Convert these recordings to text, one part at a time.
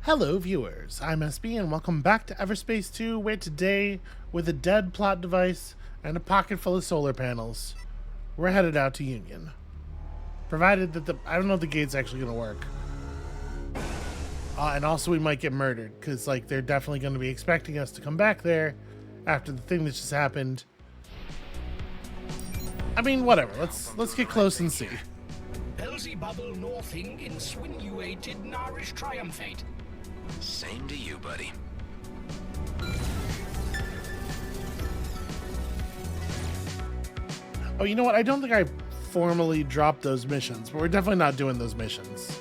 Hello viewers, I'm SB and welcome back to Everspace 2, where today, with a dead plot device and a pocket full of solar panels, we're headed out to Union. Provided that I don't know if the gate's actually going to work. And also we might get murdered, because they're definitely going to be expecting us to come back there after the thing that just happened. I mean, whatever, let's get close and see. Bubble Northing insinuated Narish triumphate. Same to you, buddy. Oh, you know what? I don't think I formally dropped those missions, but we're definitely not doing those missions.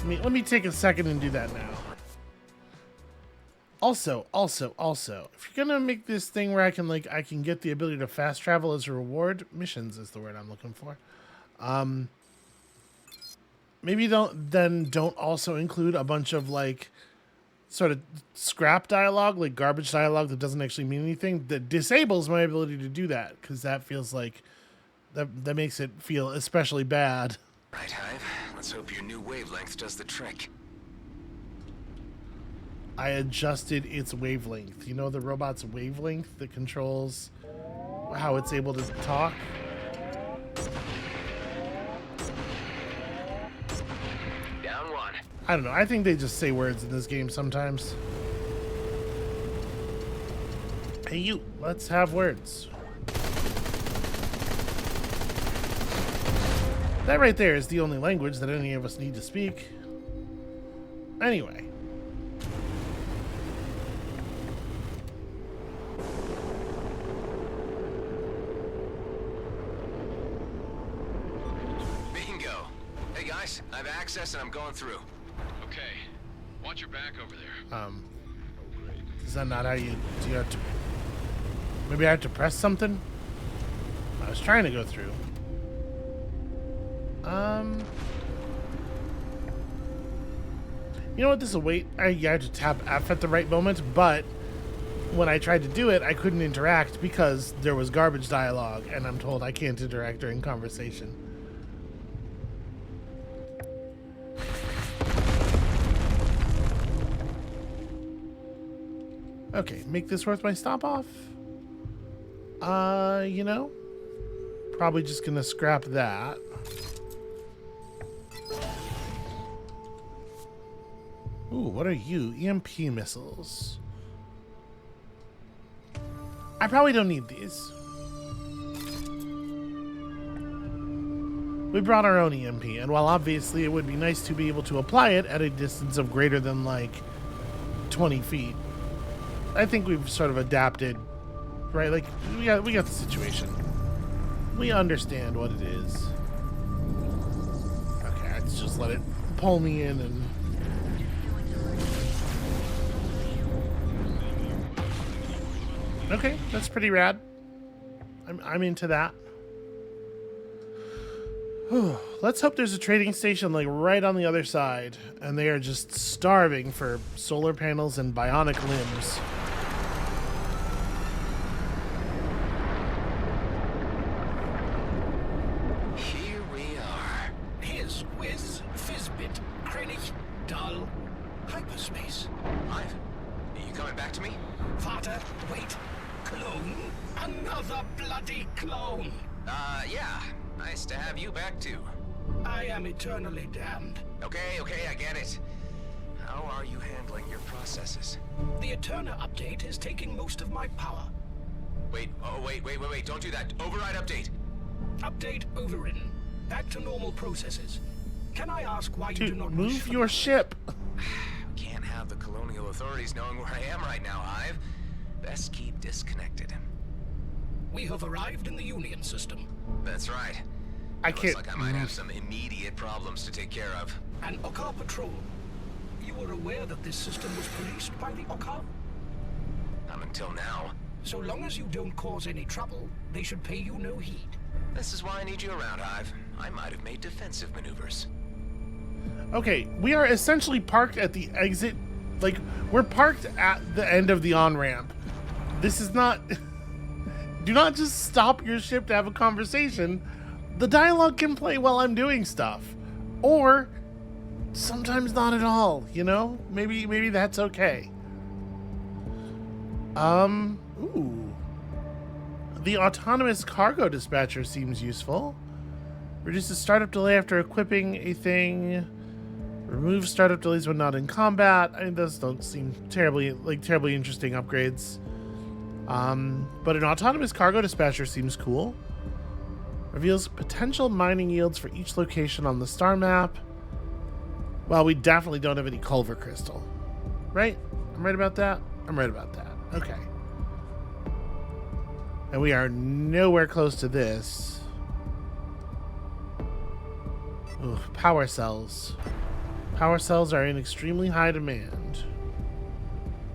Let me take a second and do that now. Also, if you're gonna make this thing where I can get the ability to fast travel as a reward, missions is the word I'm looking for. Maybe don't also include a bunch of sort of scrap dialogue, like garbage dialogue that doesn't actually mean anything, that disables my ability to do that, because that feels like that makes it feel especially bad. Right, Hive. Let's hope your new wavelength does the trick. I adjusted its wavelength. You know the robot's wavelength that controls how it's able to talk? I don't know. I think they just say words in this game sometimes. Hey, you. Let's have words. That right there is the only language that any of us need to speak. Anyway. Bingo. Hey, guys. I have access and I'm going through. Okay. Watch your back over there. Is that not how do you have to... Maybe I have to press something? I was trying to go through. You know what, this will wait. I had to tap F at the right moment, but when I tried to do it, I couldn't interact because there was garbage dialogue, and I'm told I can't interact during conversation. Okay, make this worth my stop off? You know, probably just gonna scrap that. Ooh, what are you? EMP missiles. I probably don't need these. We brought our own EMP, and while obviously it would be nice to be able to apply it at a distance of greater than 20 feet, I think we've sort of adapted, right? We got the situation. We understand what it is. Okay, let's just let it pull me in and... Okay, that's pretty rad. I'm into that. Let's hope there's a trading station right on the other side, and they are just starving for solar panels and bionic limbs. Here we are. His whiz, fizzbit, Krennic, dull, hyperspace. Hive, are you coming back to me? Vater, wait, clone? Another bloody clone! Yeah. Nice to have you back, too. I am eternally damned. Okay, I get it. How are you handling your processes? The Eterna update is taking most of my power. Wait, don't do that. Override update. Update overridden. Back to normal processes. Can I ask why you do Dude, not move your ship. Can't have the colonial authorities knowing where I am right now, Hive. Best keep disconnected. We have arrived in the Union system. That's right. I Looks can't... like I might have some immediate problems to take care of. An Okkar patrol. You were aware that this system was policed by the Okkar? Not until now. So long as you don't cause any trouble, they should pay you no heed. This is why I need you around, Hive. I might have made defensive maneuvers. Okay, we are essentially parked at the exit. We're parked at the end of the on-ramp. This is not... Do not just stop your ship to have a conversation. The dialogue can play while I'm doing stuff. Or sometimes not at all, you know? Maybe that's okay. Ooh. The autonomous cargo dispatcher seems useful. Reduces startup delay after equipping a thing. Remove startup delays when not in combat. I mean, those don't seem terribly interesting upgrades. But an autonomous cargo dispatcher seems cool. Reveals potential mining yields for each location on the star map. Well, we definitely don't have any Culver crystal. Right? I'm right about that? I'm right about that. Okay. And we are nowhere close to this. Ooh, power cells. Power cells are in extremely high demand.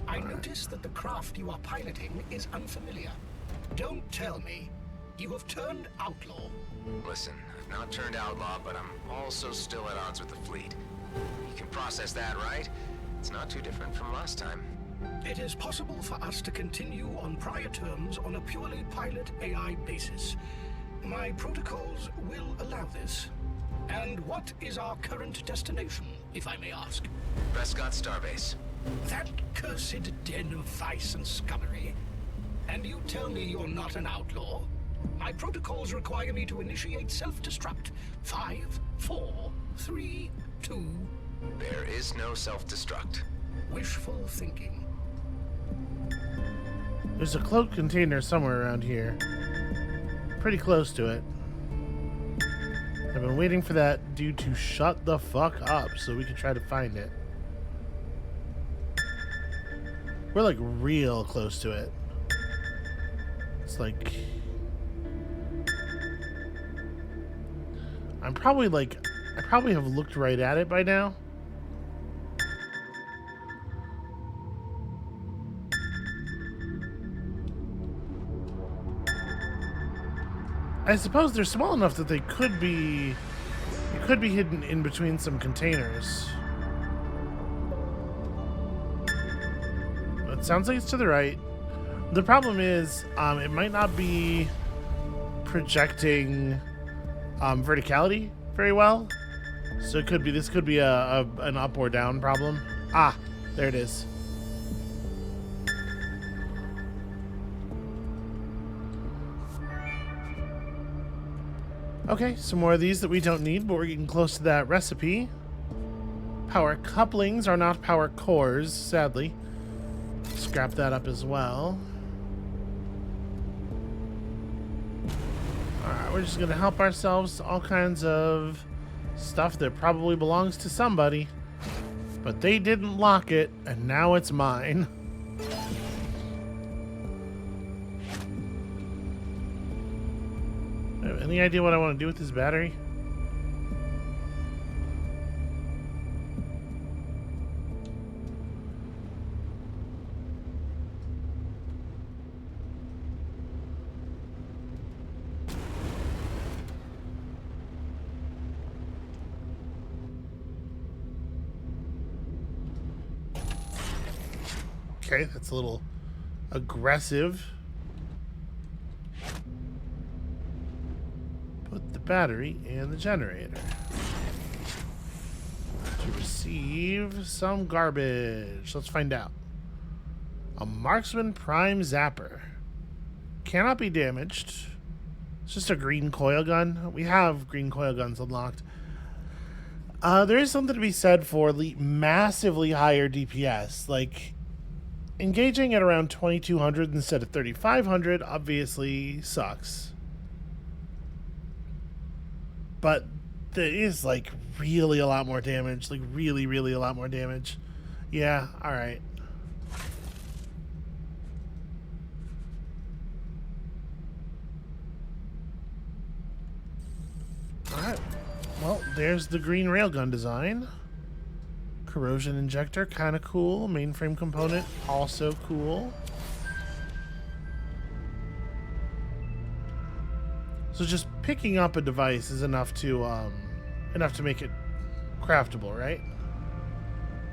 I notice that the craft you are piloting is unfamiliar. Don't tell me you have turned outlaw. Listen, I've not turned outlaw, but I'm also still at odds with the fleet. You can process that, right? It's not too different from last time. It is possible for us to continue on prior terms on a purely pilot AI basis. My protocols will allow this. And what is our current destination, if I may ask? Prescott Starbase. That cursed den of vice and scummery. And you tell me you're not an outlaw? My protocols require me to initiate self-destruct. 5, 4, 3, 2... There is no self-destruct. Wishful thinking. There's a cloak container somewhere around here. Pretty close to it. I've been waiting for that dude to shut the fuck up so we can try to find it. We're like real close to it. It's like... I probably have looked right at it by now. I suppose they're small enough that they could be hidden in between some containers. It sounds like it's to the right. The problem is, it might not be projecting verticality very well. So it could be, this could be an up or down problem. Ah, there it is. Okay, some more of these that we don't need, but we're getting close to that recipe. Power couplings are not power cores, sadly. Scrap that up as well. Alright, we're just gonna help ourselves to all kinds of stuff that probably belongs to somebody. But they didn't lock it, and now it's mine. Any idea what I want to do with this battery? Okay, that's a little aggressive. Put the battery in the generator to receive some garbage. Let's find out. A Marksman Prime Zapper. Cannot be damaged. It's just a green coil gun. We have green coil guns unlocked. There is something to be said for massively higher DPS. Like, engaging at around 2200 instead of 3500 obviously sucks. But there is, like, really a lot more damage. Like, really, really a lot more damage. Yeah, alright. Alright. Well, there's the green railgun design. Corrosion injector, kind of cool. Mainframe component, also cool. So just picking up a device is enough to make it craftable, right?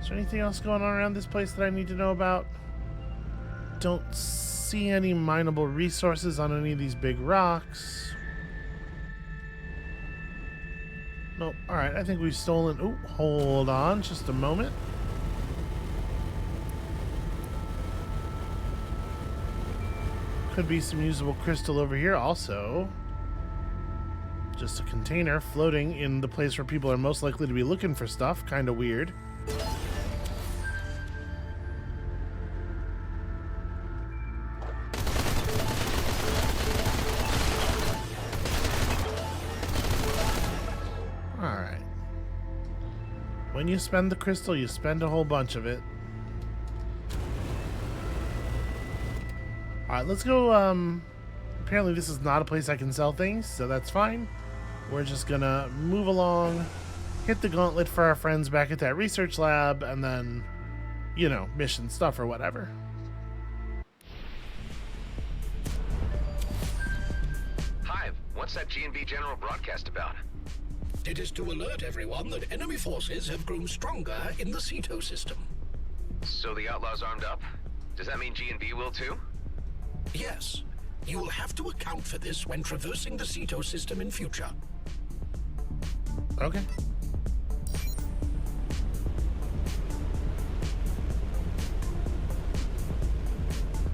Is there anything else going on around this place that I need to know about? Don't see any mineable resources on any of these big rocks. Nope. All right, I think we've stolen... Oh, hold on just a moment. Could be some usable crystal over here also. Just a container floating in the place where people are most likely to be looking for stuff. Kind of weird. Alright. When you spend the crystal, you spend a whole bunch of it. Alright, let's go, apparently this is not a place I can sell things, so that's fine. We're just gonna move along, hit the gauntlet for our friends back at that research lab, and then, you know, mission stuff or whatever. Hive, what's that G&B General broadcast about? It is to alert everyone that enemy forces have grown stronger in the Ceto system. So the Outlaws armed up? Does that mean G&B will too? Yes. You will have to account for this when traversing the Ceto system in future. Okay.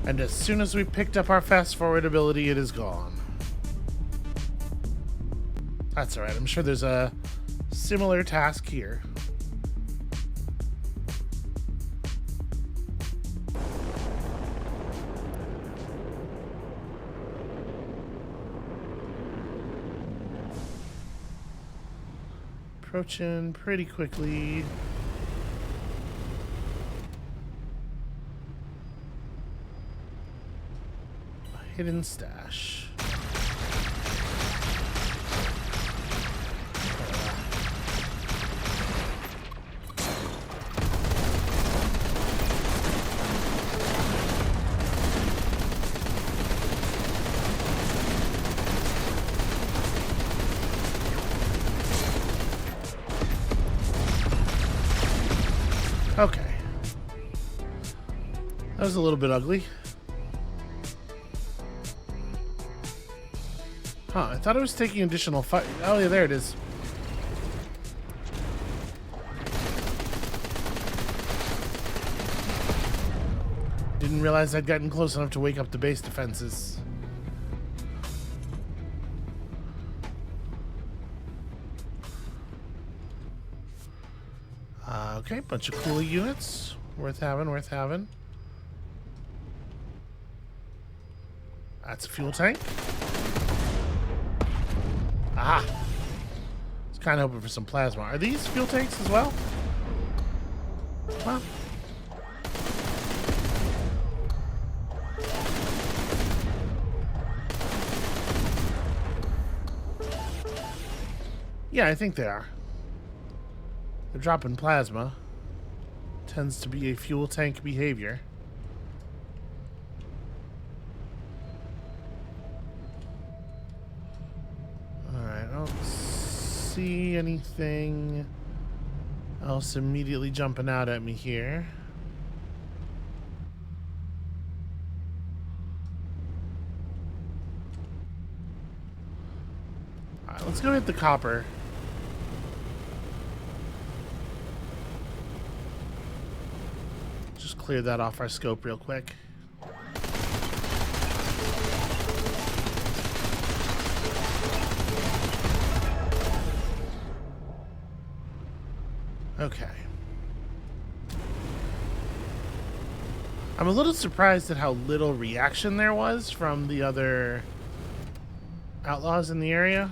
And as soon as we picked up our fast forward ability, it is gone. That's alright. I'm sure there's a similar task here. Approaching pretty quickly. A hidden stash. Okay. That was a little bit ugly. Huh, I thought it was taking additional fight. Oh, yeah, there it is. Didn't realize I'd gotten close enough to wake up the base defenses. Okay, bunch of cooler units. Worth having, worth having. That's a fuel tank. Ah! I was kind of hoping for some plasma. Are these fuel tanks as well? Well. Yeah, I think they are. They're dropping plasma. Tends to be a fuel tank behavior. Alright, I don't see anything else immediately jumping out at me here. Alright, let's go hit the copper. Clear that off our scope real quick. Okay. I'm a little surprised at how little reaction there was from the other outlaws in the area.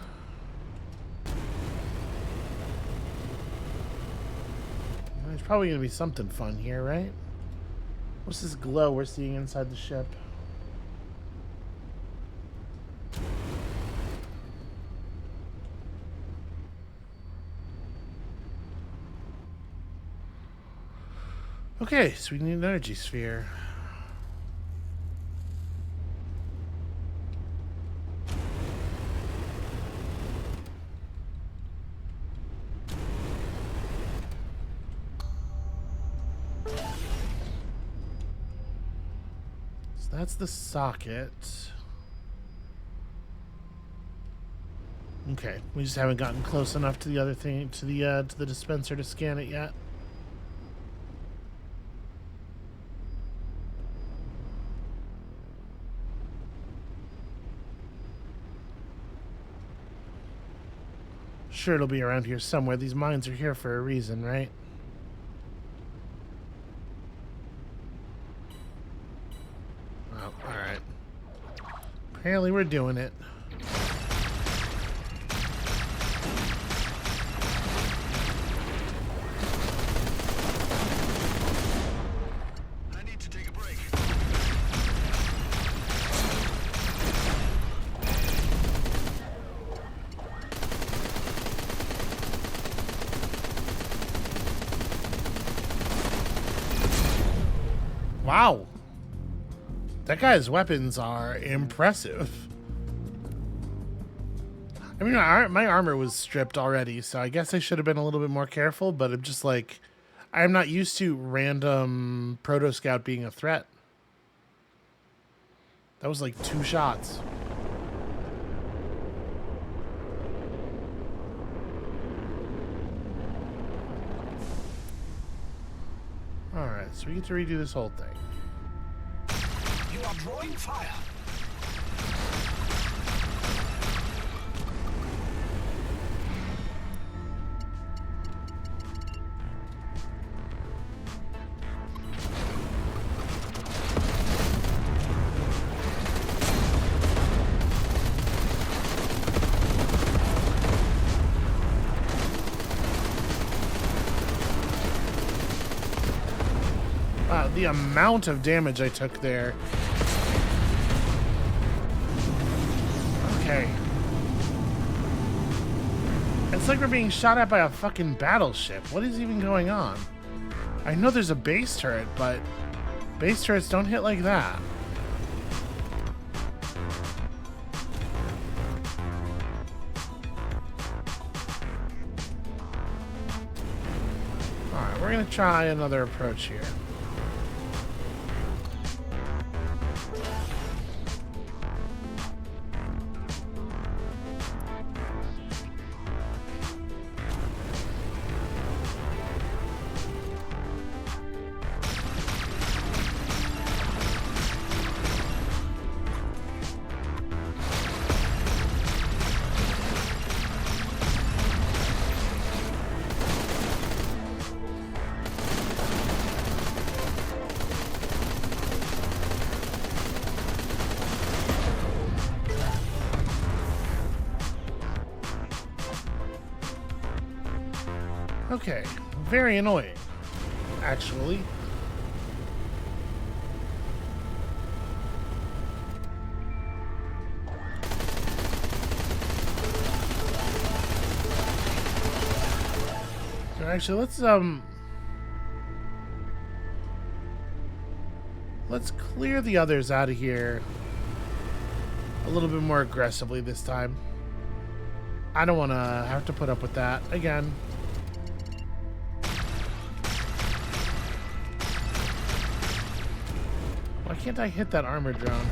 There's probably going to be something fun here, right? What's this glow we're seeing inside the ship? Okay, so we need an energy sphere. That's the socket. Okay, we just haven't gotten close enough to the other thing, to the dispenser to scan it yet. Sure, it'll be around here somewhere. These mines are here for a reason, right? Oh, alright. Apparently we're doing it. I need to take a break. Wow. That guy's weapons are impressive. I mean, my armor was stripped already, so I guess I should have been a little bit more careful, but I'm just like, I'm not used to random Proto Scout being a threat. That was like 2 shots. Alright, so we get to redo this whole thing. You are drawing fire. Wow, the amount of damage I took there. Okay. It's like we're being shot at by a fucking battleship. What is even going on? I know there's a base turret, but base turrets don't hit like that. Alright, we're gonna try another approach here. Okay, very annoying, actually. So actually, let's clear the others out of here a little bit more aggressively this time. I don't want to have to put up with that again. Why can't I hit that armor drone?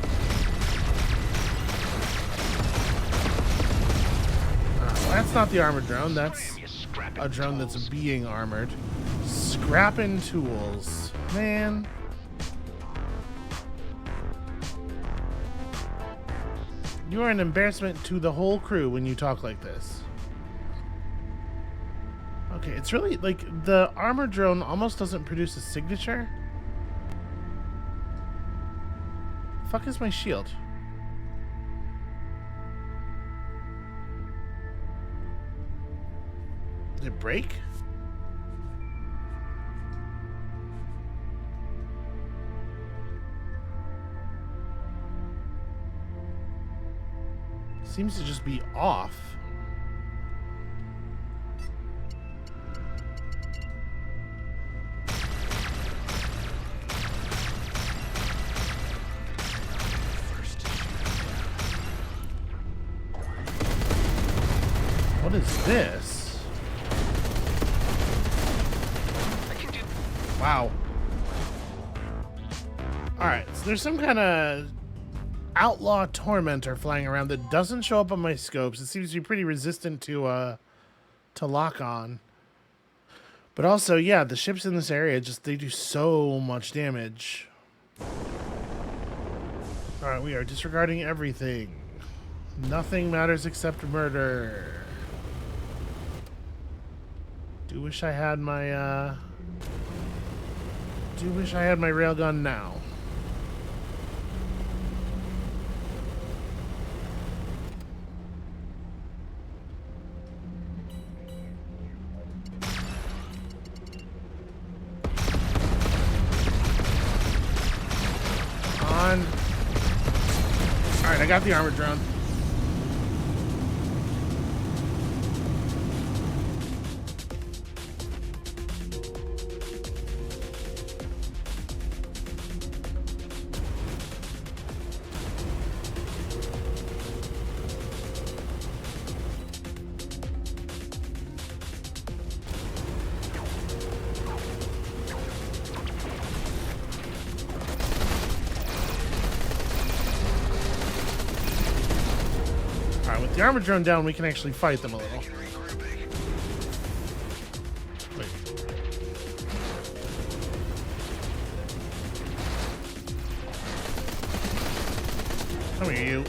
Well, that's not the armored drone. That's a drone that's being armored. Scrapping tools. Man. You are an embarrassment to the whole crew when you talk like this. Okay, it's really like the armor drone almost doesn't produce a signature. Fuck is my shield? Did it break? Seems to just be off. What is this? Wow. Alright, so there's some kind of outlaw tormentor flying around that doesn't show up on my scopes. It seems to be pretty resistant to lock on. But also, yeah, the ships in this area they do so much damage. Alright, we are disregarding everything. Nothing matters except murder. Do wish I had my railgun now. On. Alright, I got the armored drone. With the armor drone down, we can actually fight them a little. Wait. Come here, you.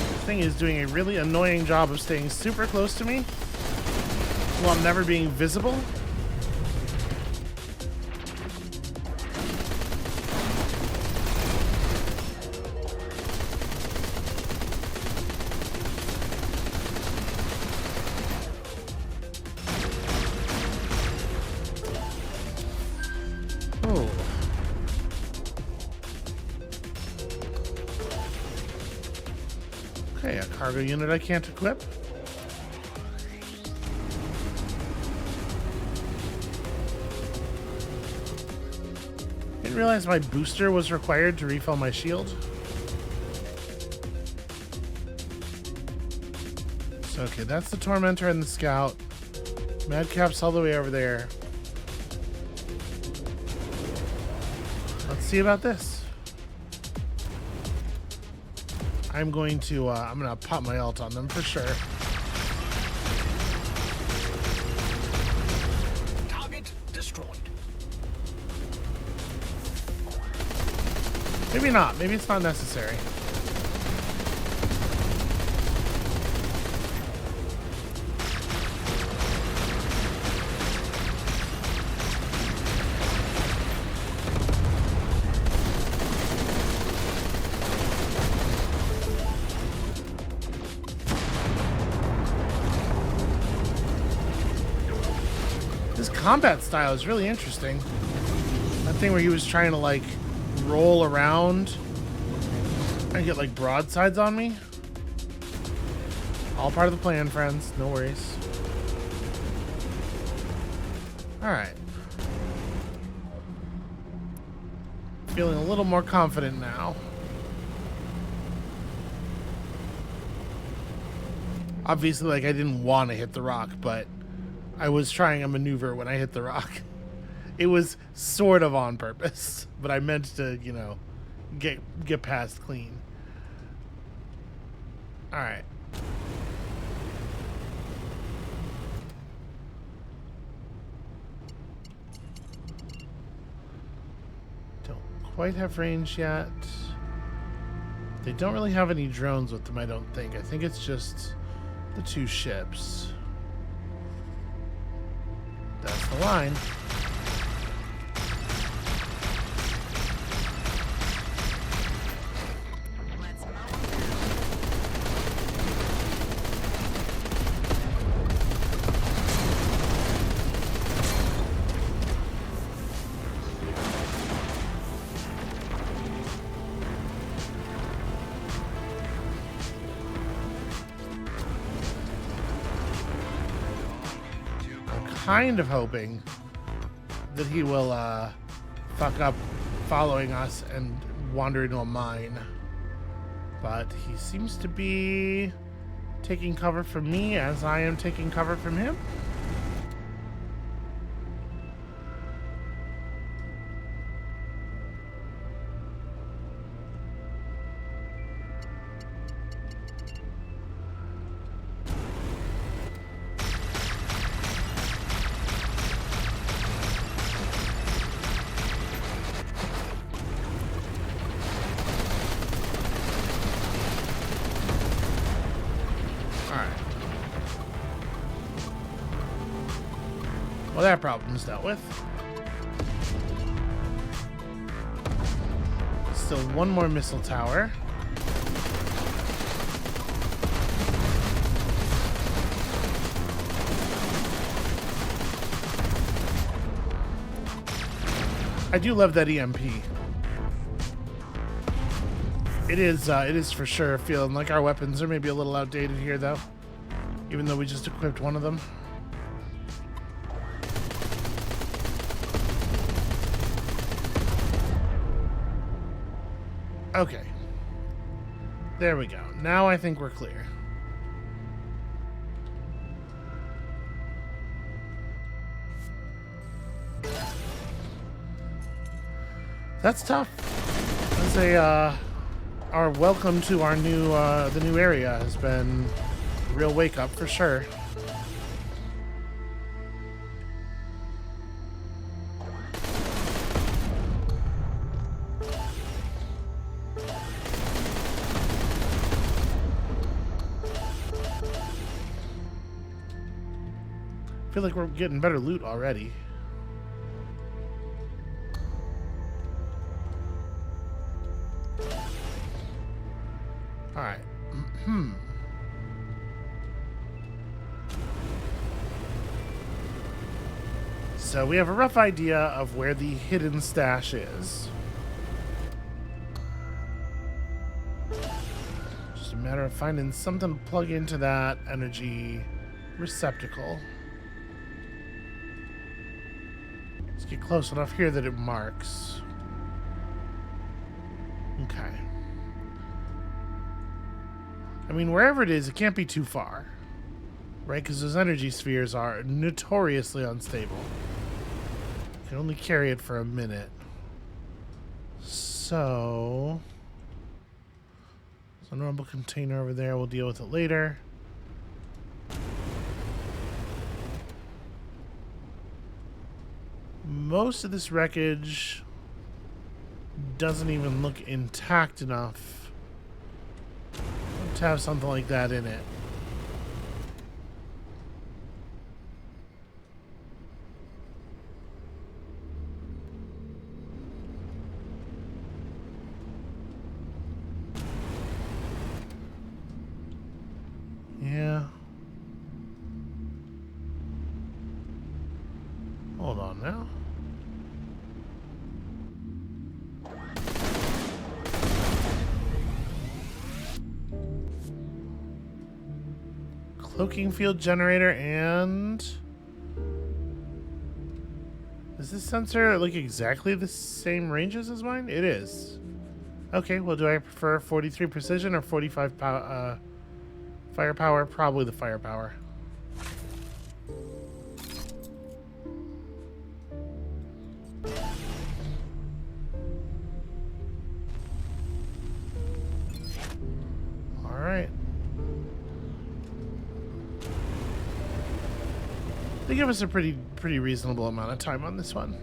This thing is doing a really annoying job of staying super close to me while never being visible. Okay, a cargo unit I can't equip. Didn't realize my booster was required to refill my shield. So, okay, that's the Tormentor and the Scout. Madcap's all the way over there. Let's see about this. I'm going to pop my ult on them for sure. Target destroyed. Maybe not. Maybe it's not necessary. Combat style is really interesting. That thing where he was trying to like roll around and get like broadsides on me. All part of the plan, friends. No worries. Alright. Feeling a little more confident now. Obviously, like, I didn't want to hit the rock, but I was trying a maneuver when I hit the rock. It was sort of on purpose, but I meant to, you know, get past clean. All right. Don't quite have range yet. They don't really have any drones with them, I don't think. I think it's just the two ships. That's the line. Kind of hoping that he will fuck up following us and wander into a mine, but he seems to be taking cover from me as I am taking cover from him. that problem's dealt with. Still one more missile tower. I do love that EMP. It is for sure feeling like our weapons are maybe a little outdated here, though. Even though we just equipped one of them. Okay. There we go. Now I think we're clear. That's tough. As our welcome to our new the new area has been a real wake up for sure. I feel like we're getting better loot already. Alright. So we have a rough idea of where the hidden stash is. Just a matter of finding something to plug into that energy receptacle. Let's get close enough here that it marks. Okay. I mean, wherever it is, it can't be too far. Right? Because those energy spheres are notoriously unstable. You can only carry it for a minute. So... there's a normal container over there. We'll deal with it later. Most of this wreckage doesn't even look intact enough to have something like that in it. Yeah. Hold on now. Cloaking field generator and... is this sensor like exactly the same ranges as mine? It is. Okay, well, do I prefer 43 precision or 45 firepower? Probably the firepower. All right. They give us a pretty reasonable amount of time on this one.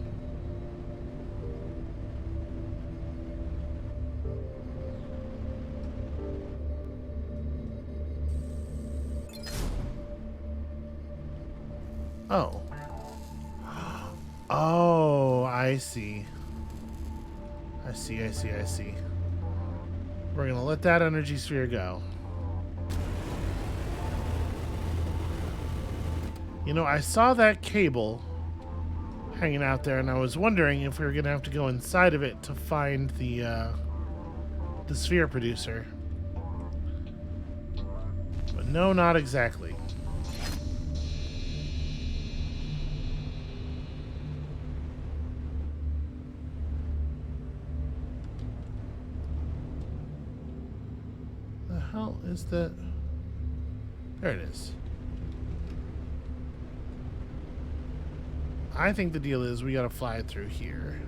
Oh. Oh, I see. I see. We're gonna let that energy sphere go. You know, I saw that cable hanging out there, and I was wondering if we were going to have to go inside of it to find the sphere producer. But no, not exactly. The hell is that? There it is. I think the deal is we gotta fly it through here.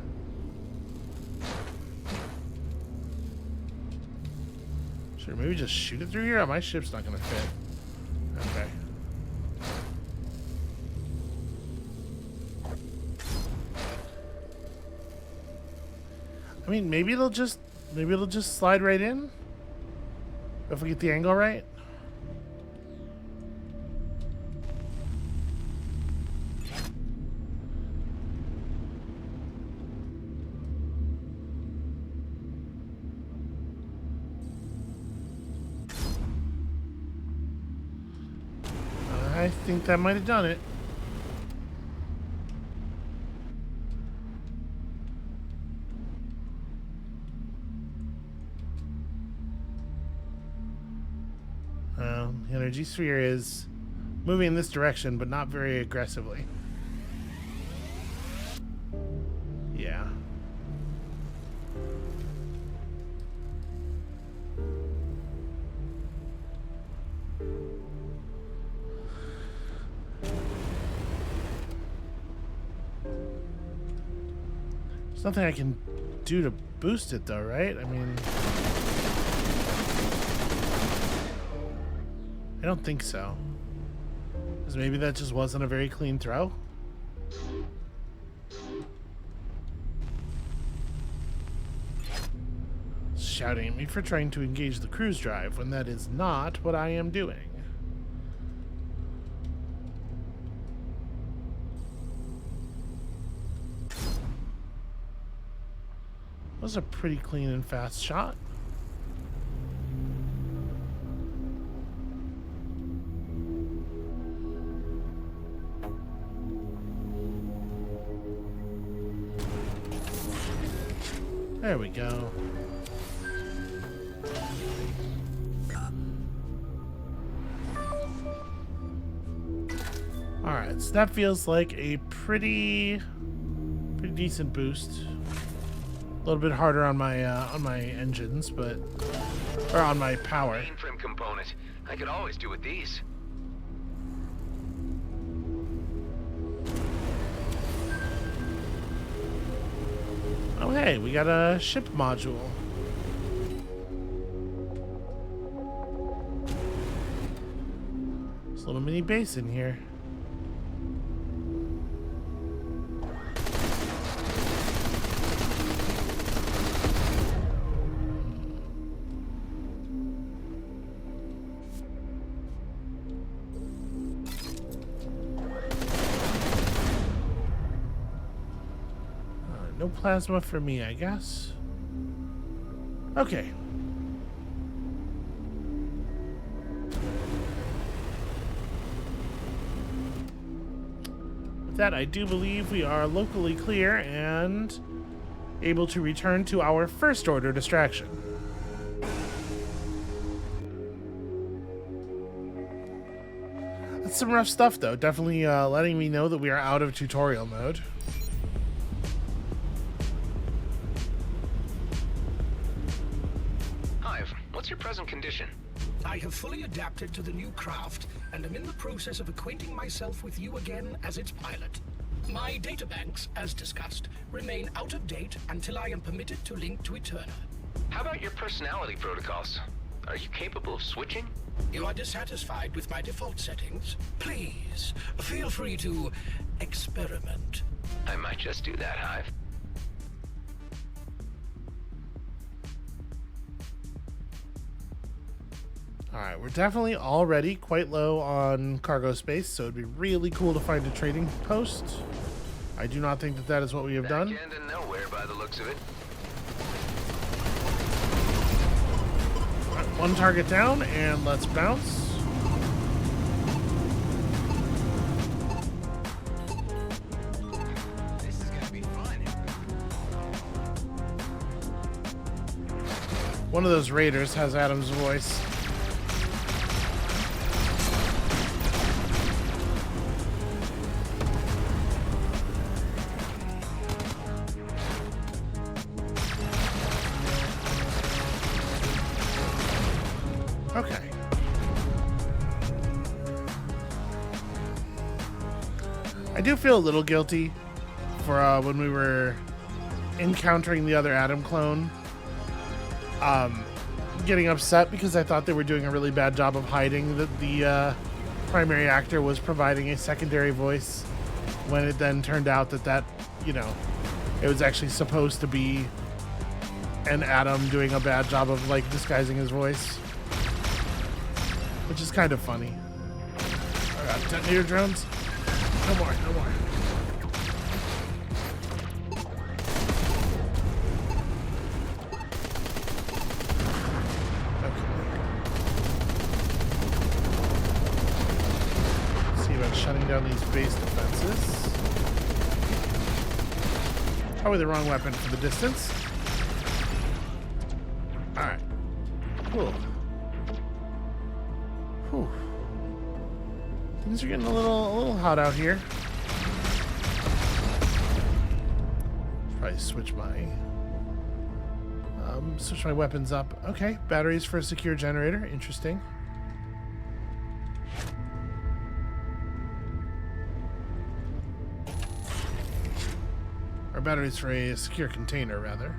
Sure, maybe just shoot it through here? My ship's not gonna fit. Okay. I mean, maybe it'll just slide right in if we get the angle right. I think that might have done it. The energy sphere is moving in this direction, but not very aggressively. Yeah. There's nothing I can do to boost it, though, right? I mean, I don't think so. Because maybe that just wasn't a very clean throw. Shouting at me for trying to engage the cruise drive when that is not what I am doing. Was a pretty clean and fast shot. There we go. Alright, so that feels like a pretty decent boost. A little bit harder on my engines, but or on my power. Mainframe component. I could always do with these. Oh hey, we got a ship module. There's a little mini base in here. No plasma for me, I guess. Okay. With that, I do believe we are locally clear and able to return to our first order distraction. That's some rough stuff, though. Definitely letting me know that we are out of tutorial mode. What's your present condition? I have fully adapted to the new craft and am in the process of acquainting myself with you again as its pilot. My databanks, as discussed, remain out of date until I am permitted to link to Eterna. How about your personality protocols? Are you capable of switching? You are dissatisfied with my default settings? Please, feel free to experiment. I might just do that, Hive. Alright, we're definitely already quite low on cargo space, so it'd be really cool to find a trading post. I do not think that that is what we have done. Back end of nowhere by the looks of it. Right, one target down, and let's bounce. This is gonna be fun. One of those raiders has Adam's voice. Okay. I do feel a little guilty for when we were encountering the other Adam clone. Getting upset because I thought they were doing a really bad job of hiding that the primary actor was providing a secondary voice, when it then turned out that you know, it was actually supposed to be an Adam doing a bad job of like disguising his voice. Which is kind of funny. I got detonator drones. No more, no more. Okay. shutting down these base defenses. Probably the wrong weapon for the distance. Alright. Cool. Whew. Things are getting a little hot out here. Probably switch my weapons up. Okay, batteries for a secure generator. Interesting. Or batteries for a secure container, rather.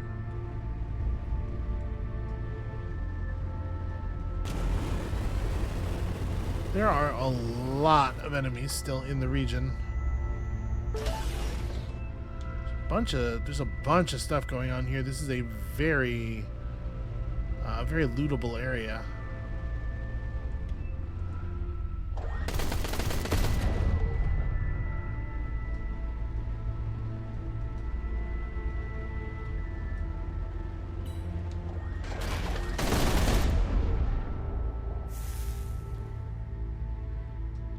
There are a lot of enemies still in the region. There's a bunch of stuff going on here. This is a very lootable area.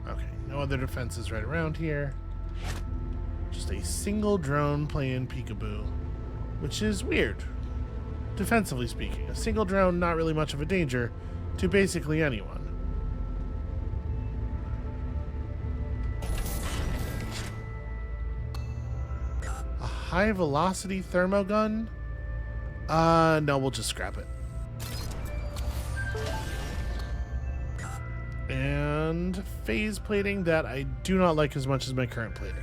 Okay, no other defenses right around here. Just a single drone playing peekaboo, which is weird, defensively speaking. A single drone, not really much of a danger to basically anyone. A high velocity thermogun? No, we'll just scrap it. And phase plating that I do not like as much as my current plating.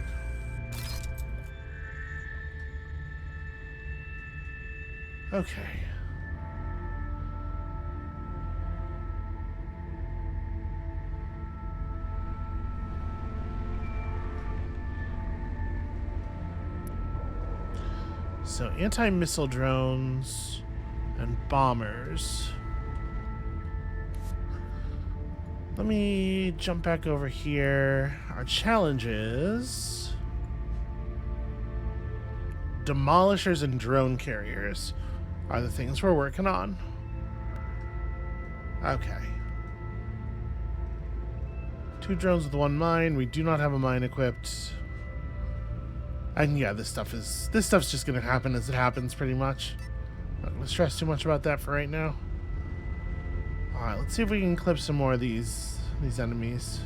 Okay. So anti-missile drones and bombers. Let me jump back over here. Our challenge is demolishers and drone carriers are the things we're working on. Okay. 2 drones with 1 mine. We do not have a mine equipped. And yeah, this stuff's just gonna happen as it happens, pretty much. Not gonna stress too much about that for right now. Alright, let's see if we can clip some more of these enemies.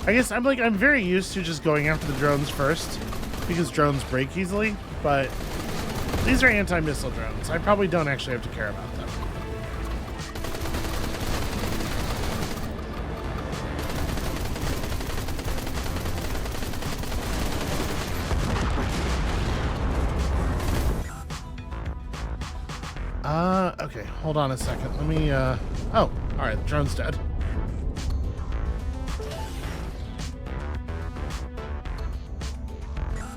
I guess I'm very used to just going after the drones first because drones break easily, but these are anti-missile drones. I probably don't actually have to care about them. Okay, hold on a second. Let me, oh, alright, the drone's dead.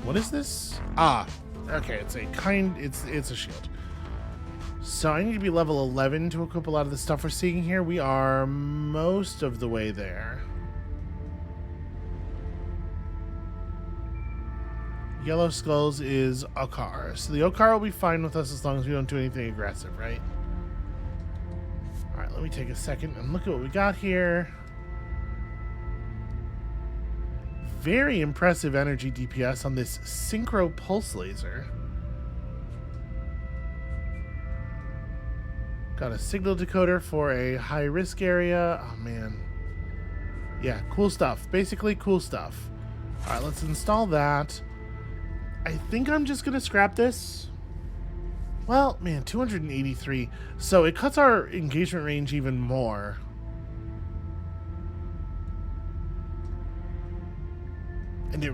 What is this? Ah, okay, it's a shield. So I need to be level 11 to equip a lot of the stuff we're seeing here. We are most of the way there. Yellow Skulls is Okar. So the Okar will be fine with us as long as we don't do anything aggressive, right? Alright, let me take a second and look at what we got here. Very impressive energy DPS on this synchro pulse laser. Got a signal decoder for a high risk area. Oh man. Yeah, cool stuff. Basically cool stuff. Alright, let's install that. I think I'm just gonna scrap this. Well, man, 283. So it cuts our engagement range even more. And it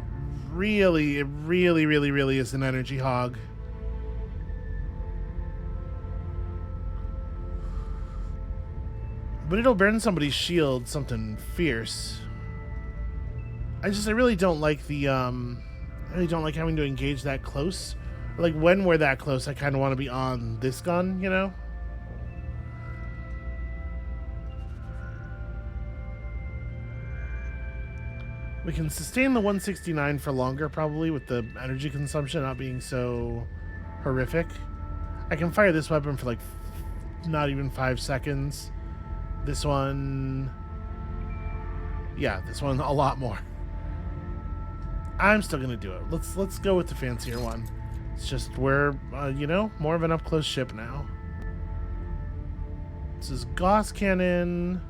really is an energy hog. But it'll burn somebody's shield something fierce. I really don't like the I really don't like having to engage that close. Like when we're that close, I kind of want to be on this gun, you know? We can sustain the 169 for longer, probably, with the energy consumption not being so horrific. I can fire this weapon for like not even 5 seconds. This one... yeah, this one a lot more. I'm still going to do it. Let's go with the fancier one. It's just we're, you know, more of an up-close ship now. This is Gauss Cannon...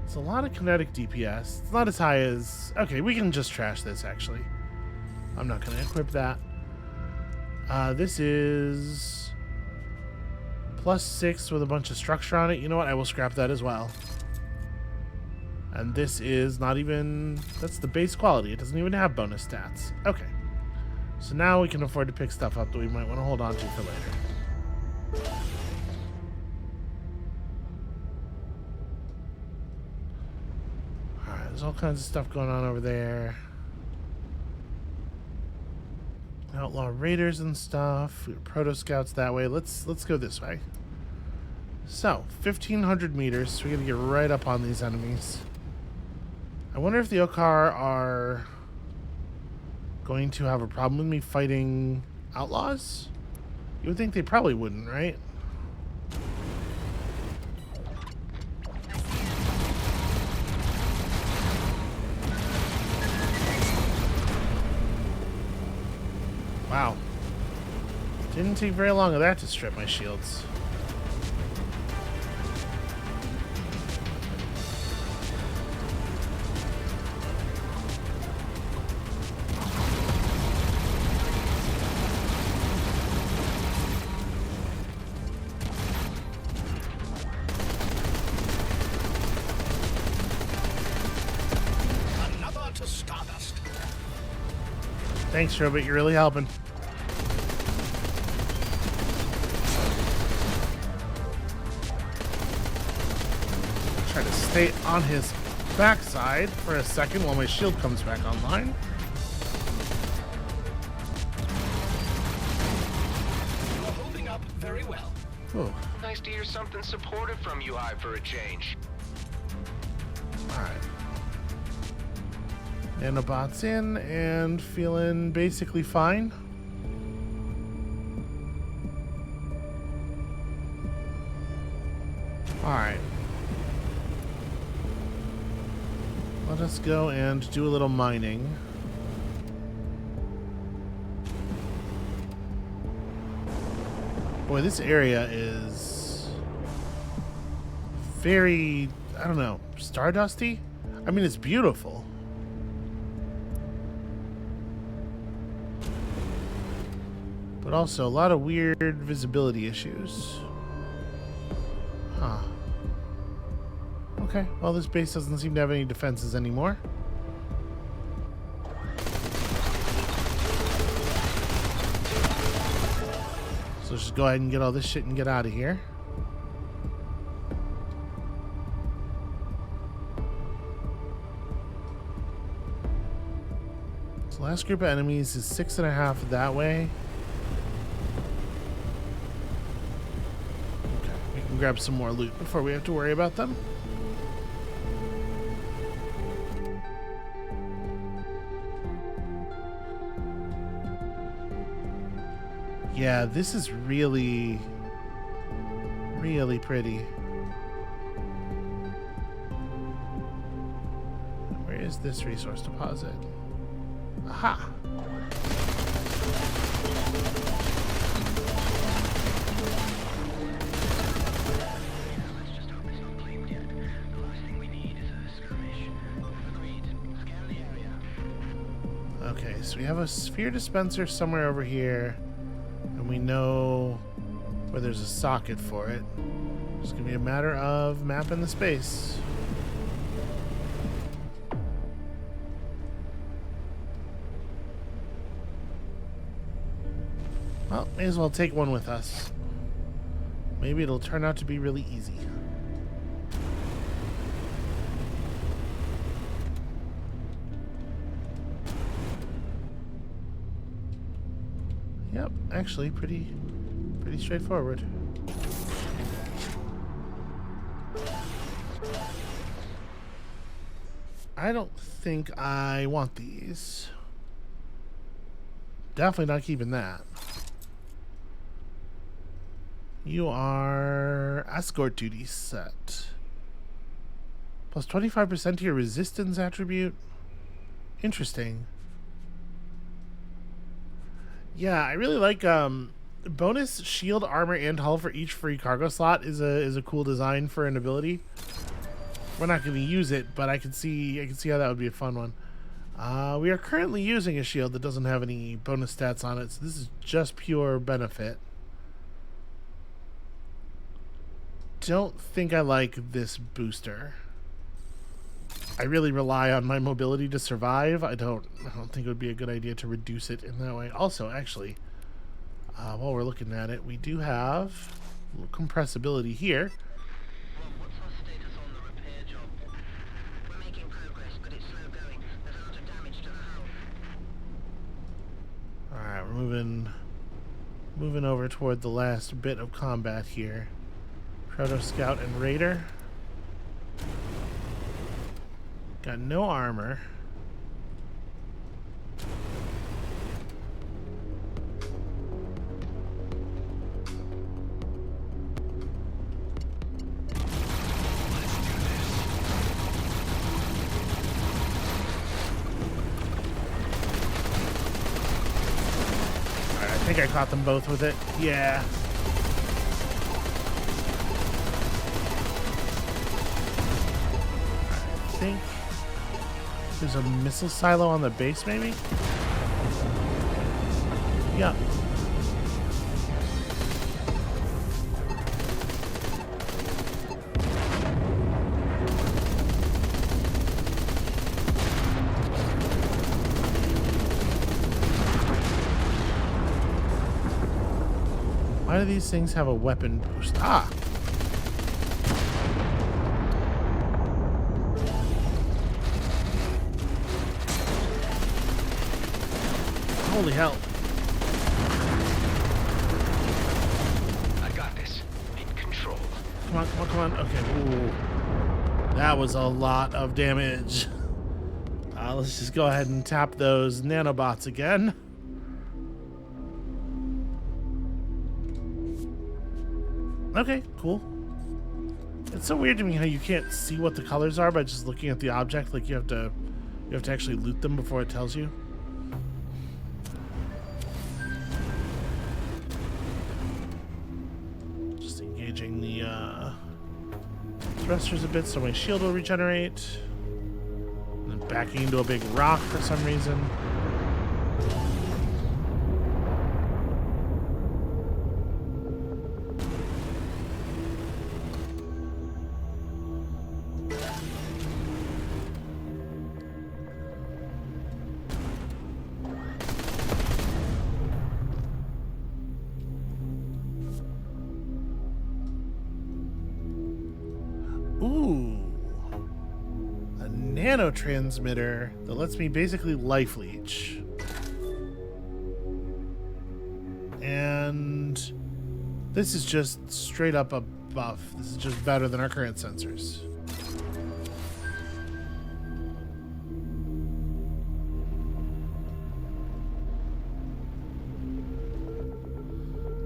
It's a lot of kinetic DPS. It's not as high as... okay, we can just trash this, actually. I'm not going to equip that. This is... +6 with a bunch of structure on it. You know what? I will scrap that as well. And this is not even... that's the base quality. It doesn't even have bonus stats. Okay. So now we can afford to pick stuff up that we might want to hold on to for later. There's all kinds of stuff going on over there. Outlaw raiders and stuff. Proto scouts that way. Let's go this way. So 1,500 meters. So we gotta get right up on these enemies. I wonder if the Okar are going to have a problem with me fighting outlaws. You would think they probably wouldn't, right? Wow. Didn't take very long of that to strip my shields. Another to Stardust. Thanks, Robot. You're really helping. Try to stay on his backside for a second while my shield comes back online. You are holding up very well. Oh, Nice to hear something supportive from you, Hive, for a change. alright. Nanobots in and feeling basically fine. Alright. Let us go and do a little mining. Boy, this area is very, I don't know, stardusty? I mean, it's beautiful. But also a lot of weird visibility issues. Huh. Okay, well, this base doesn't seem to have any defenses anymore. So let's just go ahead and get all this shit and get out of here. So last group of enemies is 6.5 that way. Okay, we can grab some more loot before we have to worry about them. Yeah, this is really, really pretty. Where is this resource deposit? Aha! Let's just hope it's not claimed yet. The last thing we need is a skirmish. Agreed. Scan the area. Okay, so we have a sphere dispenser somewhere over here, and we know where there's a socket for it. It's gonna be a matter of mapping the space. Well, may as well take one with us. Maybe it'll turn out to be really easy. Yep, actually pretty straightforward. I don't think I want these. Definitely not keeping that. You are escort duty set. Plus 25% to your resistance attribute. Interesting. Yeah, I really like bonus shield, armor, and hull for each free cargo slot is a cool design for an ability. We're not going to use it, but I can see how that would be a fun one. We are currently using a shield that doesn't have any bonus stats on it, so this is just pure benefit. Don't think I like this booster. I really rely on my mobility to survive. I don't think it would be a good idea to reduce it in that way. Also, actually, while we're looking at it, we do have compressibility here. Well, what's our status on the repair job? We're making progress, but it's slow going. There's a lot of damage to the hull. Alright, we're moving over toward the last bit of combat here. Proto Scout and Raider. Got no armor. Alright, I think I caught them both with it. Yeah. I think there's a missile silo on the base, maybe? Yeah. Why do these things have a weapon boost? Ah! Holy hell. I got this. In control. Come on, come on, come on. Okay, ooh. That was a lot of damage. Let's just go ahead and tap those nanobots again. Okay, cool. It's so weird to me how you can't see what the colors are by just looking at the object. Like you have to actually loot them before it tells you. Just engaging the thrusters a bit so my shield will regenerate. And then backing into a big rock for some reason. Ooh, a nanotransmitter that lets me basically life leech. And this is just straight up a buff. This is just better than our current sensors.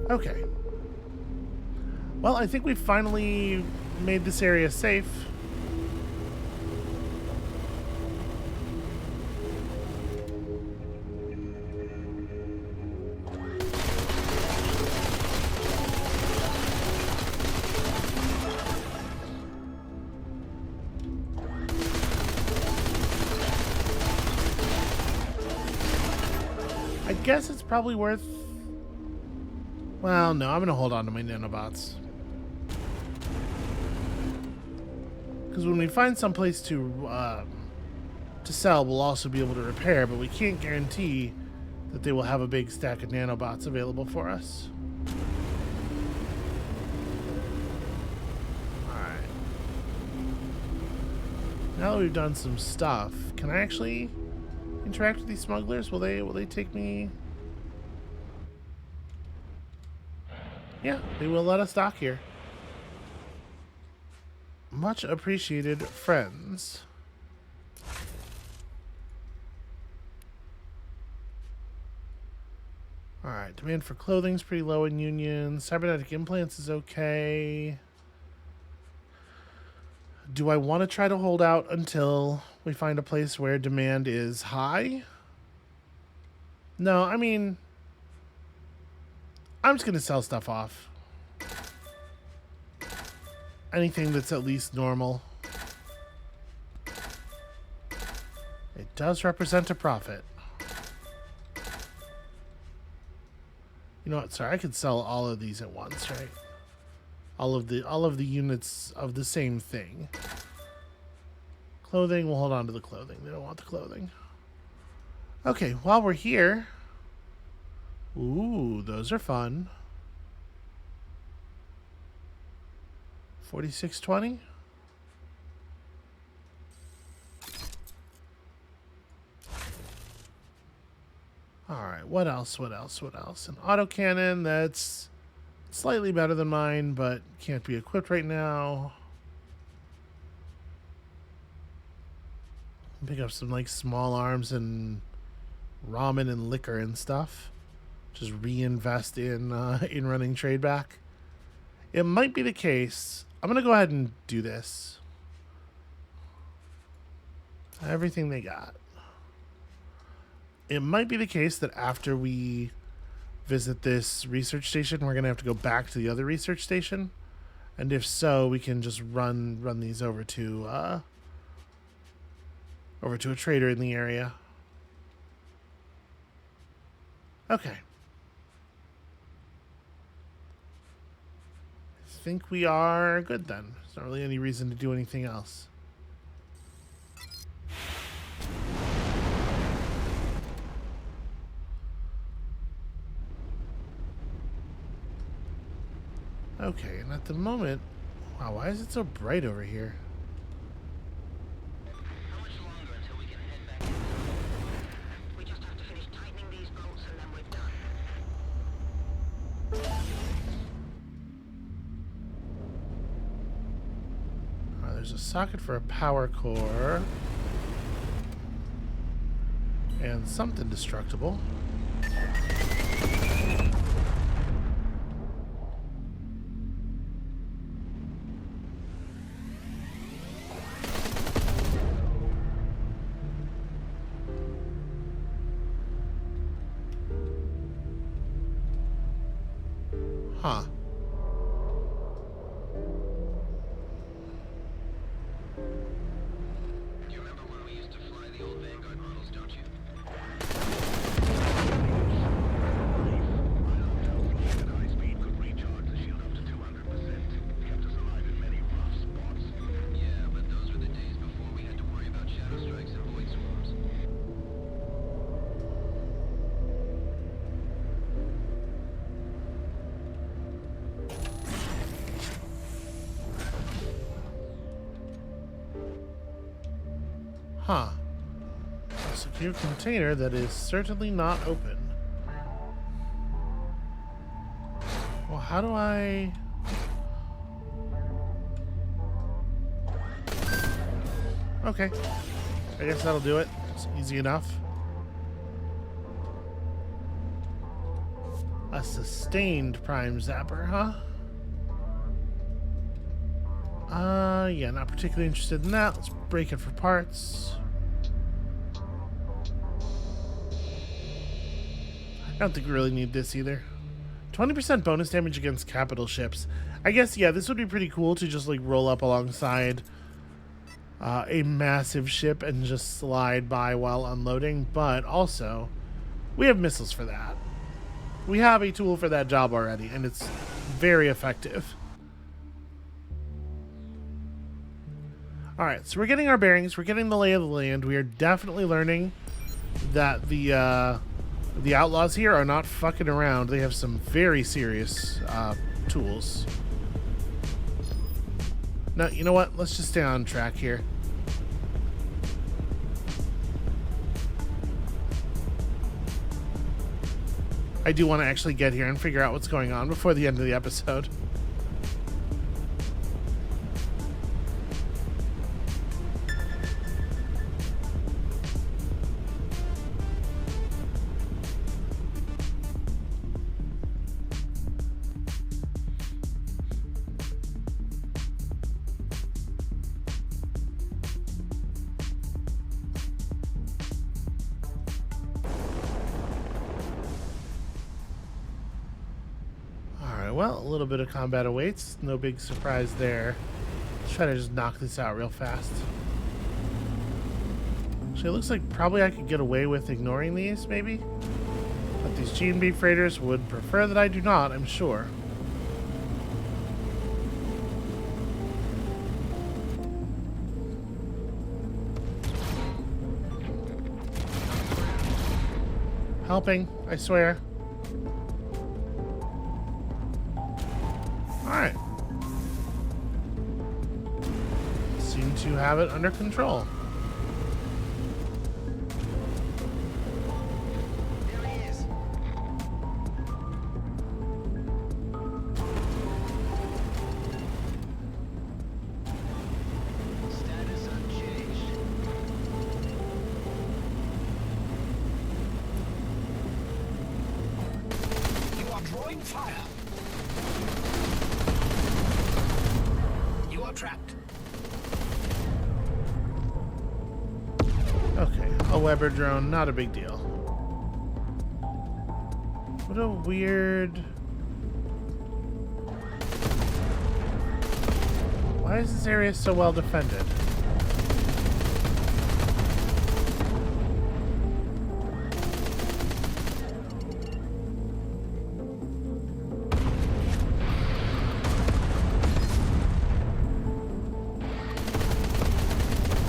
Okay. Well, I think we finally made this area safe. I guess it's probably worth... Well, no, I'm going to hold on to my nanobots. Because when we find some place to sell, we'll also be able to repair, but we can't guarantee that they will have a big stack of nanobots available for us. Alright. Now that we've done some stuff, can I actually interact with these smugglers? Will they take me? Yeah, they will let us dock here. Much appreciated, friends. Alright, demand for clothing is pretty low in Union. Cybernetic implants is okay. Do I want to try to hold out until we find a place where demand is high? No, I mean, I'm just going to sell stuff off. Anything that's at least normal. It does represent a profit. You know what? Sorry, I could sell all of these at once, right? All of the units of the same thing. Clothing, we'll hold on to the clothing. They don't want the clothing. Okay, while we're here. Ooh, those are fun. 4620. Alright, what else? An autocannon that's slightly better than mine, but can't be equipped right now. Pick up some like small arms and ramen and liquor and stuff. Just reinvest in running trade back. It might be the case. I'm gonna go ahead and do this. Everything they got. It might be the case that after we visit this research station, we're going to have to go back to the other research station. And if so, we can just run these over to a trader in the area. Okay. I think we are good then. There's not really any reason to do anything else. Okay, and at the moment... Wow, why is it so bright over here? How much longer until we can head back in? We just have to finish tightening these bolts and then we're done. Alright, there's a socket for a power core. And something destructible. Huh. You remember when we used to fly the old Vanguard models, don't you? At high speed could recharge the shield up to 200%. Kept us alive in many rough spots. Yeah, but those were the days before we had to worry about shadow strikes and void swarms. Huh. A secure container that is certainly not open. Well, how do I... Okay. I guess that'll do it. It's easy enough. A sustained prime zapper, huh? Yeah, not particularly interested in that. Let's break it for parts. I don't think we really need this either. 20% bonus damage against capital ships. I guess, yeah, this would be pretty cool to just like roll up alongside a massive ship and just slide by while unloading. But also, we have missiles for that. We have a tool for that job already, and it's very effective. Alright, so we're getting our bearings. We're getting the lay of the land. We are definitely learning that the outlaws here are not fucking around. They have some very serious tools. No, you know what? Let's just stay on track here. I do want to actually get here and figure out what's going on before the end of the episode. well, a little bit of combat awaits. No big surprise there. Let's try to just knock this out real fast. Actually, it looks like probably I could get away with ignoring these, maybe? But these G&B freighters would prefer that I do not, I'm sure. Helping, I swear. Alright. Seem to have it under control. There he is. Status unchanged. You are drawing fire. You are trapped. Okay, a Weber drone, not a big deal. What a weird... Why is this area so well defended?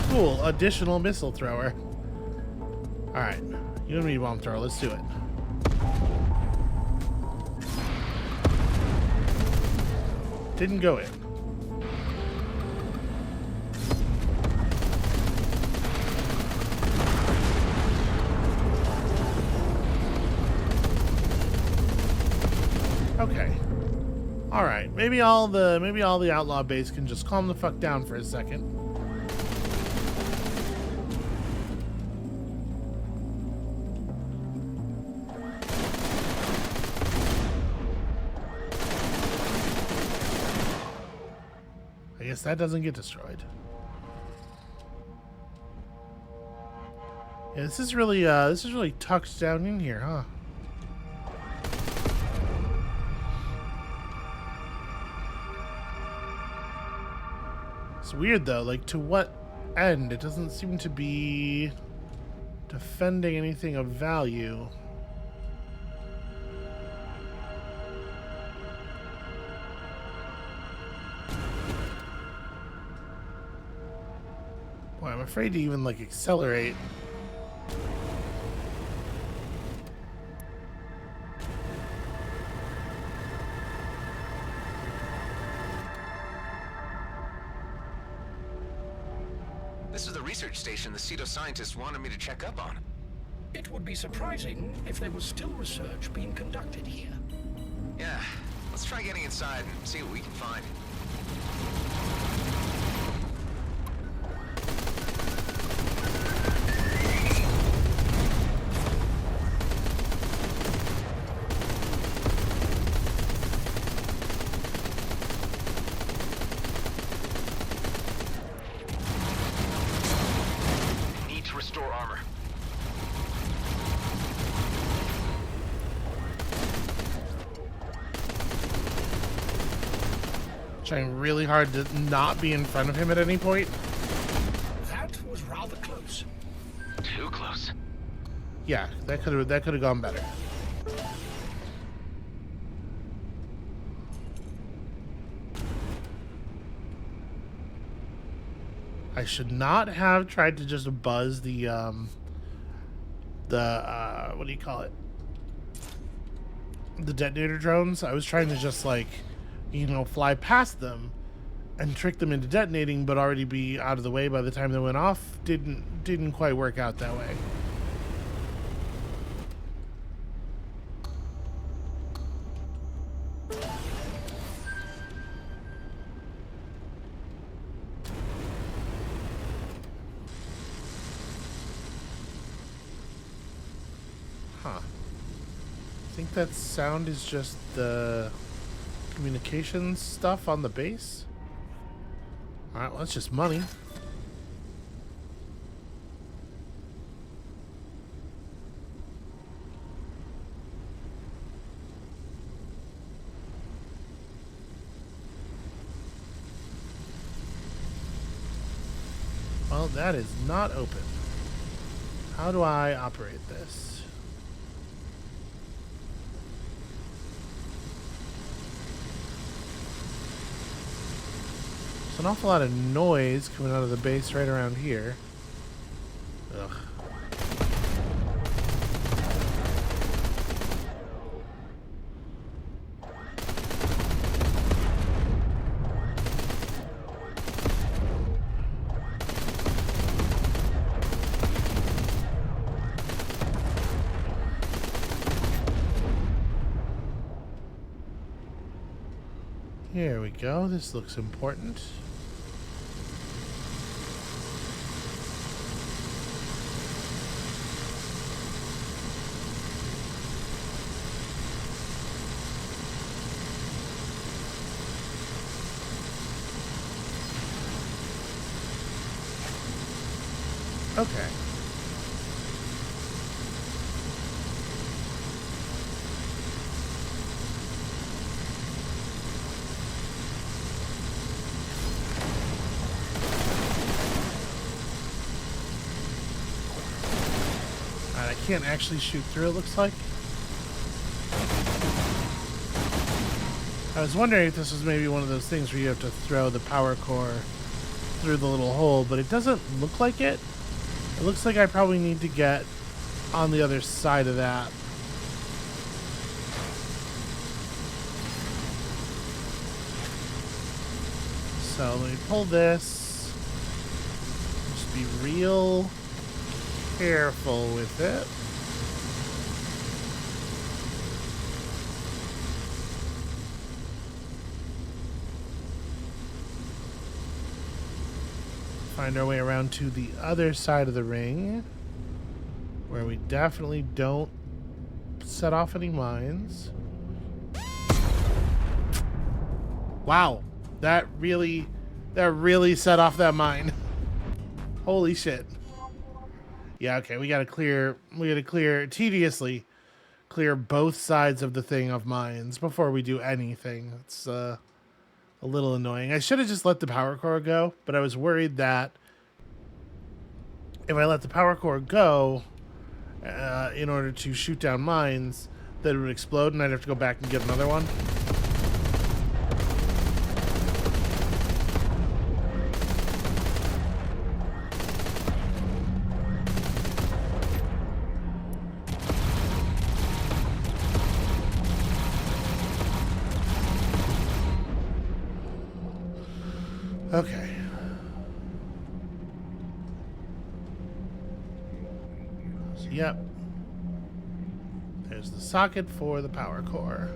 Cool, additional missile thrower. Alright, you and me, bomb thrower, let's do it. Didn't go in. Okay. Alright, maybe all the outlaw base can just calm the fuck down for a second. I guess that doesn't get destroyed. Yeah, this is really tucked down in here, huh? It's weird though, like to what end? It doesn't seem to be defending anything of value. Boy, I'm afraid to even like accelerate. This is the research station the Cedo scientists wanted me to check up on. It would be surprising if there was still research being conducted here. Yeah, let's try getting inside and see what we can find. Need to restore armor. Trying really hard to not be in front of him at any point. That was rather close. Too close. Yeah, that could have gone better. I should not have tried to just buzz the what do you call it? The detonator drones. I was trying to just like, you know, fly past them and trick them into detonating, but already be out of the way by the time they went off. Didn't quite work out that way. Huh. I think that sound is just the communications stuff on the base. Alright, well, that's just money. Well, that is not open. How do I operate this? There's an awful lot of noise coming out of the base right around here. Ugh. Here we go. This looks important. Okay. I can't actually shoot through, it looks like. I was wondering if this was maybe one of those things where you have to throw the power core through the little hole, but it doesn't look like it. It looks like I probably need to get on the other side of that. So let me pull this. Just be real careful with it. Find our way around to the other side of the ring, where we definitely don't set off any mines. Wow, that really set off that mine. Holy shit. Yeah, okay, we gotta tediously clear both sides of the thing of mines before we do anything. It's a little annoying. I should have just let the power core go, but I was worried that if I let the power core go in order to shoot down mines, that it would explode and I'd have to go back and get another one. Okay. So, yep. There's the socket for the power core.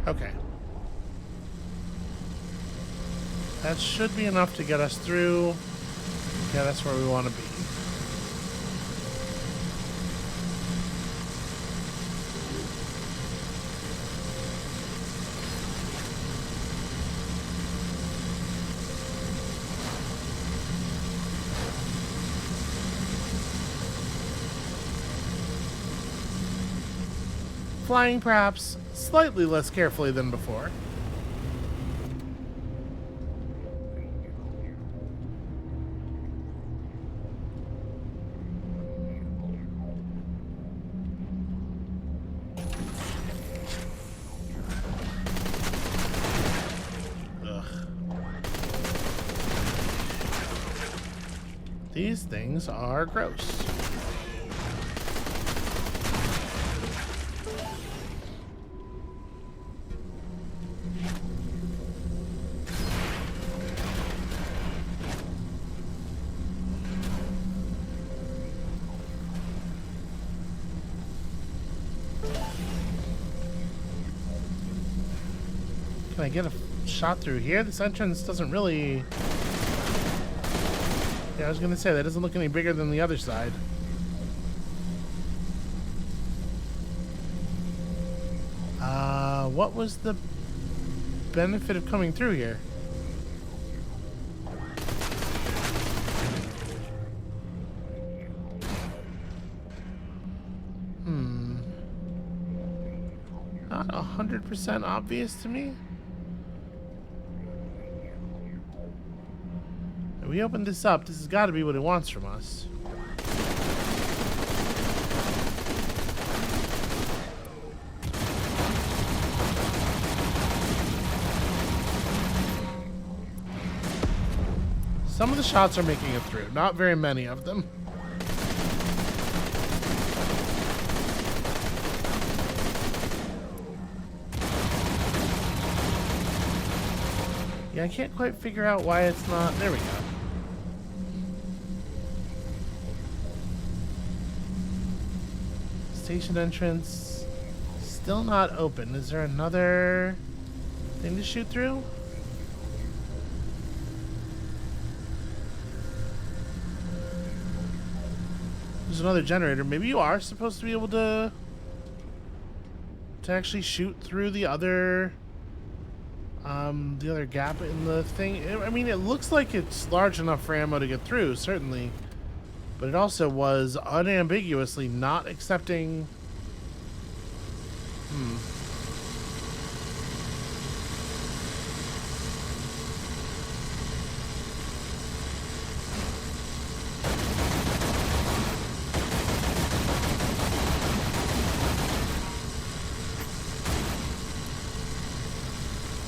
Okay. That should be enough to get us through. Yeah, that's where we want to be. Flying perhaps slightly less carefully than before. Ugh. These things are gross. Can I get a shot through here? This entrance doesn't really... Yeah, I was gonna say that doesn't look any bigger than the other side. What was the benefit of coming through here? Not 100% obvious to me. If we open this up, this has got to be what it wants from us. Some of the shots are making it through, not very many of them. Yeah, I can't quite figure out why it's not. There we go. Station entrance still not open. Is there another thing to shoot through? There's another generator. Maybe you are supposed to be able to actually shoot through the other gap in the thing. I mean, it looks like it's large enough for ammo to get through, certainly, but it also was unambiguously not accepting.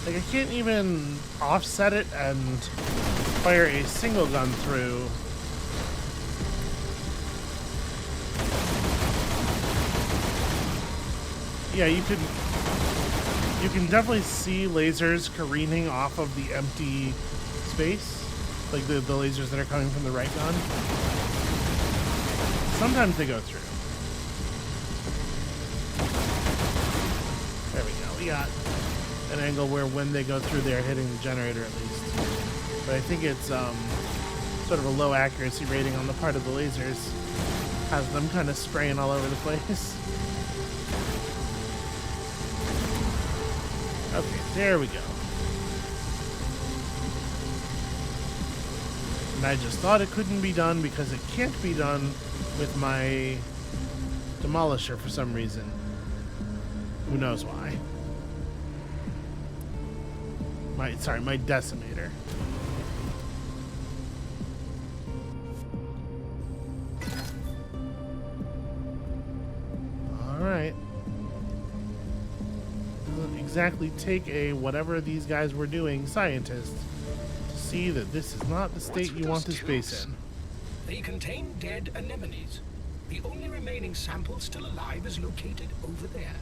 Like, I can't even offset it and fire a single gun through. Yeah, you can definitely see lasers careening off of the empty space, like the lasers that are coming from the right gun. Sometimes they go through. There we go. We got an angle where when they go through, they're hitting the generator at least. But I think it's sort of a low accuracy rating on the part of the lasers. Has them kind of spraying all over the place. Okay, there we go. And I just thought it couldn't be done because it can't be done with my demolisher for some reason. Who knows why. My decimator. Alright. Doesn't exactly take a whatever these guys were doing scientist to see that this is not the state you want this base in. They contain dead anemones. The only remaining sample still alive is located over there.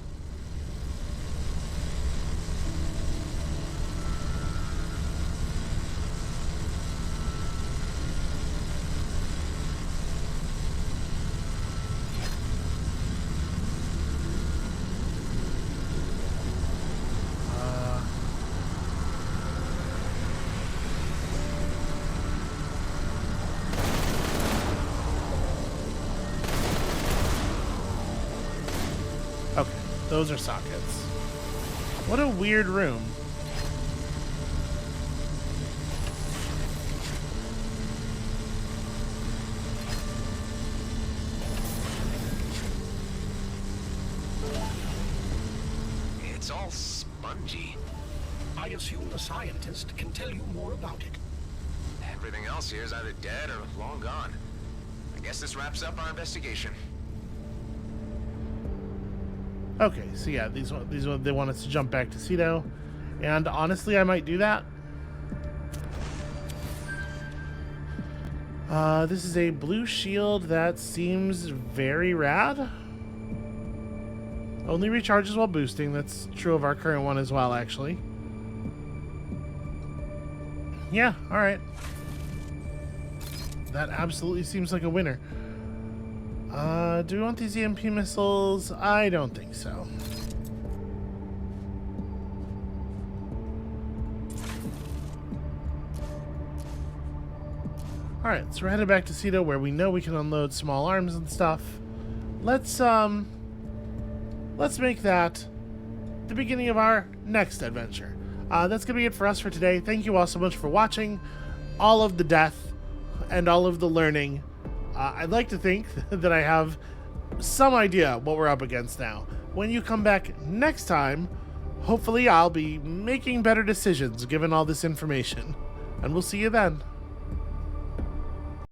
Okay, those are sockets. What a weird room. It's all spongy. I assume the scientist can tell you more about it. Everything else here is either dead or long gone. I guess this wraps up our investigation. Okay, so yeah, these they want us to jump back to Cedo, and honestly, I might do that. This is a blue shield that seems very rad. Only recharges while boosting. That's true of our current one as well, actually. Yeah, all right. That absolutely seems like a winner. Do we want these EMP missiles? I don't think so. Alright, so we're headed back to Cedo where we know we can unload small arms and stuff. Let's make that the beginning of our next adventure. That's going to be it for us for today. Thank you all so much for watching all of the death and all of the learning. I'd like to think that I have some idea what we're up against now. When you come back next time, hopefully I'll be making better decisions given all this information. And we'll see you then.